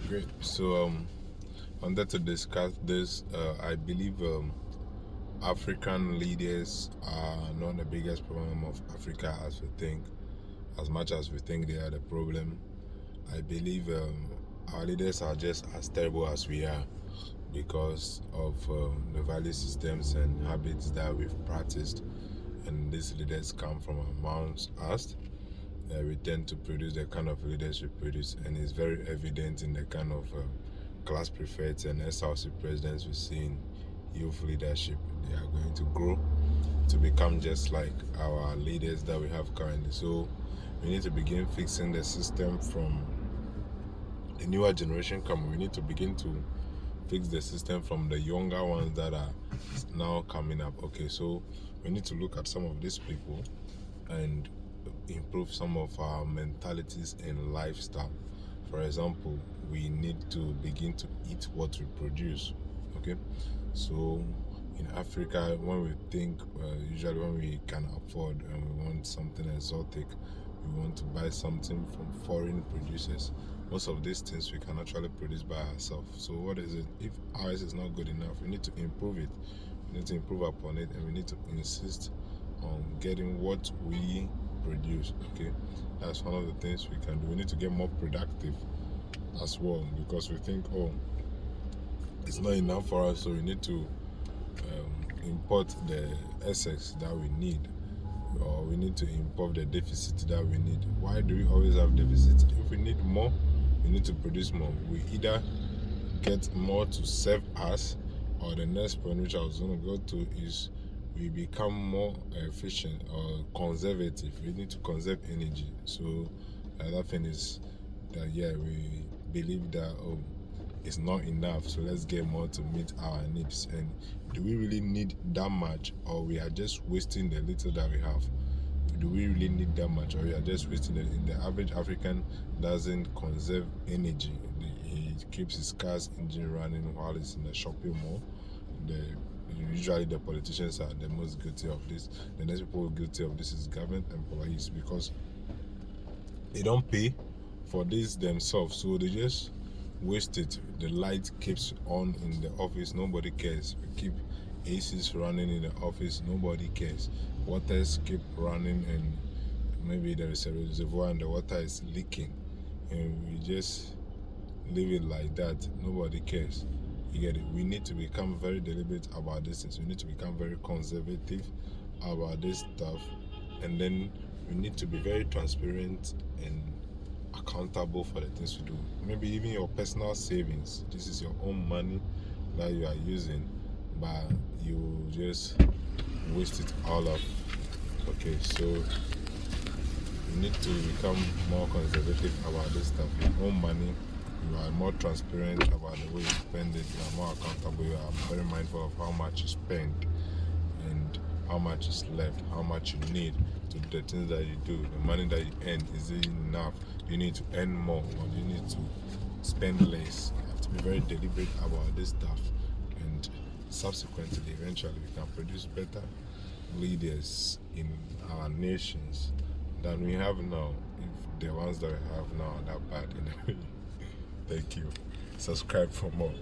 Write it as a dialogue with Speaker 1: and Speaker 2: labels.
Speaker 1: Great. So, wanted to discuss this. I believe African leaders are not the biggest problem of Africa as we think, as much as we think they are the problem. I believe our leaders are just as terrible as we are because of the value systems and habits that we've practiced, and these leaders come from amongst us. We tend to produce the kind of leaders we produce, and it's very evident in the kind of class prefects and SRC presidents we see in youth leadership. They are going to grow to become just like our leaders that we have currently. So we need to begin fixing the system from the newer generation coming. We need to begin to fix the system from the younger ones that are now coming up. Okay, so we need to look at some of these people and improve some of our mentalities and lifestyle. For example, we need to begin to eat what we produce. Okay, so in Africa, when we think, usually when we can afford and we want something exotic, we want to buy something from foreign producers. Most of these things we can actually produce by ourselves. So what is it? If ours is not good enough, we need to improve it. We need to improve upon it, and we need to insist on getting what we produce. Okay, that's one of the things we can do. We need to get more productive as well, because we think, oh, it's not enough for us, so we need to import the excess that we need, or we need to import the deficit that we need. Why do we always have deficit? If we need more, we need to produce more. We either get more to serve us, or the next point which I was going to go to is we become more efficient or conservative. We need to conserve energy. So the other thing is that, yeah, we believe that, oh, it's not enough, so let's get more to meet our needs. And do we really need that much, or we are just wasting the little that we have? Do we really need that much, or we are just wasting it? The average African doesn't conserve energy. He keeps his car's engine running while he's in the shopping mall. Usually the politicians are the most guilty of this. The next people guilty of this is government employees, because they don't pay for this themselves, so they just waste it. The light keeps on in the office, nobody cares. We keep ACs running in the office, nobody cares. Waters keep running, and maybe there is a reservoir and the water is leaking, and we just leave it like that. Nobody cares. You get it? We need to become very deliberate about this things. We need to become very conservative about this stuff, and then we need to be very transparent and accountable for the things you do. Maybe even your personal savings. This is your own money that you are using, but you just waste it all up. Okay, so you need to become more conservative about this stuff. Your own money, you are more transparent about the way you spend it. You are more accountable. You are very mindful of how much you spend and how much is left, how much you need to do the things that you do. The money that you earn, is it enough? Do you need to earn more, or do you need to spend less? You have to be very deliberate about this stuff, and subsequently, eventually, we can produce better leaders in our nations than we have now, if the ones that we have now are that bad. Thank you. Subscribe for more.